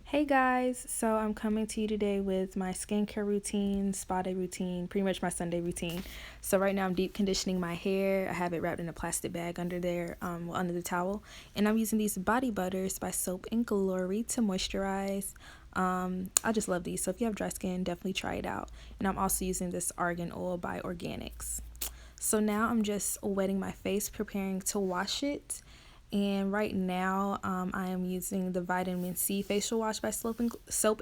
Hey guys, so I'm coming to you today with my skincare routine, spa day routine, pretty much my Sunday routine. So right now I'm deep conditioning my hair. I have it wrapped in a plastic bag under there, under the towel, and I'm using these body butters by Soap and Glory to moisturize. I just love these. So if you have dry skin, definitely try it out. And I'm also using this argan oil by Organics. So now I'm just wetting my face, preparing to wash it. And right now, I am using the Vitamin C facial wash by Soap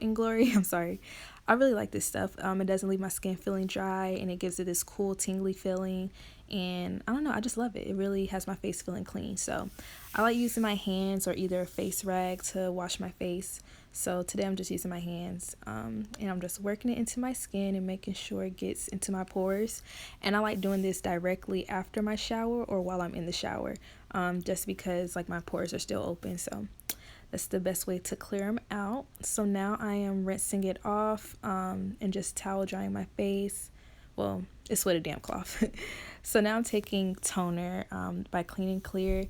and Glory. I'm sorry. I really like this stuff. It doesn't leave my skin feeling dry, and it gives it this cool, tingly feeling. And I don't know, I just love it. It really has my face feeling clean. So I like using my hands or either a face rag to wash my face. So today I'm just using my hands, and I'm just working it into my skin and making sure it gets into my pores. And I like doing this directly after my shower or while I'm in the shower, just because like my pores are still open. So that's the best way to clear them out. So now I am rinsing it off, and just towel drying my face. Well, it's with a damp cloth. So now I'm taking toner, by Clean and Clear,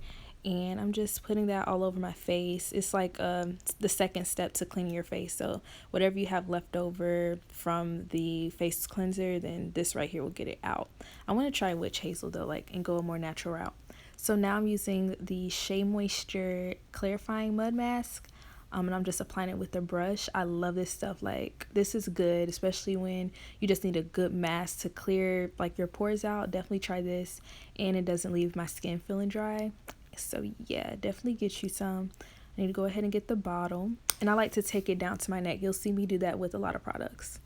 and I'm just putting that all over my face. It's like the second step to cleaning your face. So whatever you have left over from the face cleanser, then this right here will get it out. I want to try witch hazel though, like, and go a more natural route. So now I'm using the Shea Moisture Clarifying Mud Mask. And I'm just applying it with a brush. I love this stuff. Like, this is good, especially when you just need a good mask to clear like your pores out. Definitely try this, and it doesn't leave my skin feeling dry. So yeah, definitely get you some. I need to go ahead and get the bottle, and I like to take it down to my neck. You'll see me do that with a lot of products.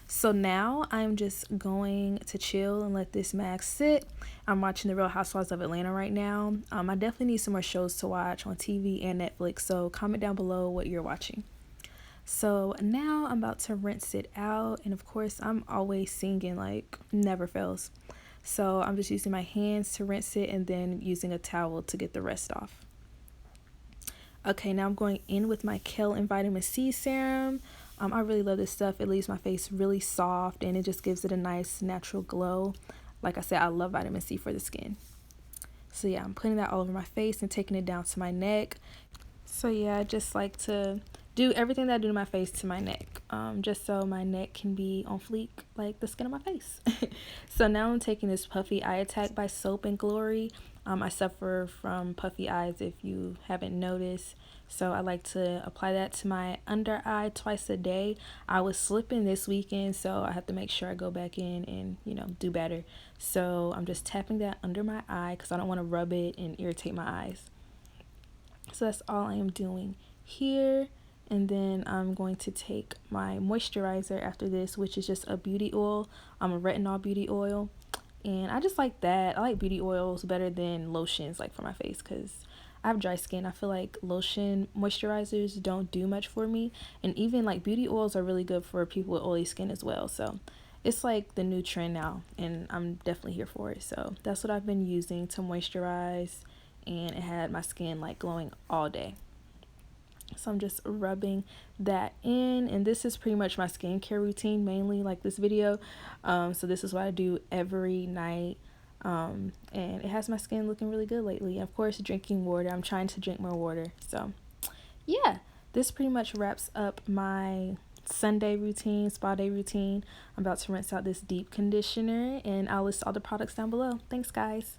So now I'm just going to chill and let this mask sit. I'm watching The Real Housewives of Atlanta right now. I definitely need some more shows to watch on TV and Netflix, so comment down below what you're watching. So now I'm about to rinse it out, and of course I'm always singing, like, never fails. So I'm just using my hands to rinse it and then using a towel to get the rest off. Okay, now I'm going in with my Kale and Vitamin C serum. I really love this stuff. It leaves my face really soft, and it just gives it a nice natural glow. Like I said, I love vitamin C for the skin. So yeah, I'm putting that all over my face and taking it down to my neck. So yeah, I just like to do everything that I do to my face to my neck, just so my neck can be on fleek like the skin of my face. So now I'm taking this Puffy Eye Attack by Soap and Glory. I suffer from puffy eyes, if you haven't noticed. So I like to apply that to my under eye twice a day. I was slipping this weekend, so I have to make sure I go back in and, do better. So I'm just tapping that under my eye because I don't want to rub it and irritate my eyes. So that's all I am doing here. And then I'm going to take my moisturizer after this, which is just a beauty oil. I'm a retinol beauty oil. And I just like that. I like beauty oils better than lotions, like, for my face, because I have dry skin. I feel like lotion moisturizers don't do much for me. And even like beauty oils are really good for people with oily skin as well. So it's like the new trend now, and I'm definitely here for it. So that's what I've been using to moisturize, and it had my skin like glowing all day. So I'm just rubbing that in, and this is pretty much my skincare routine mainly, like this video. So this is what I do every night, and it has my skin looking really good lately. And of course, drinking water. I'm trying to drink more water. So yeah, this pretty much wraps up my Sunday routine, spa day routine. I'm about to rinse out this deep conditioner, and I'll list all the products down below. Thanks, guys.